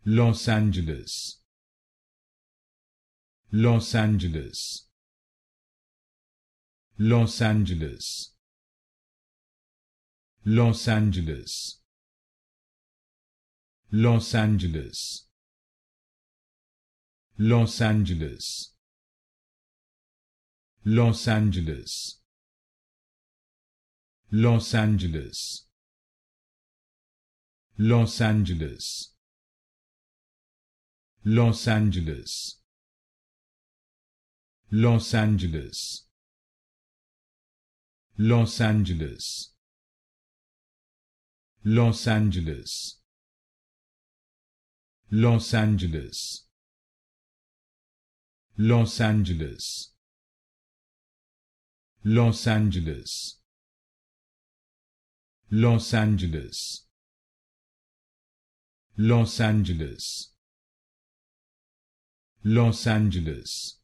Los Angeles, Los Angeles, Los Angeles, Los Angeles, Los Angeles, Los Angeles, Los Angeles, Los Angeles, Los Angeles, Los Angeles, Los Angeles, Los Angeles, Los Angeles, Los Angeles, Los Angeles, Los Angeles, Los Angeles, Los Angeles, Los Angeles,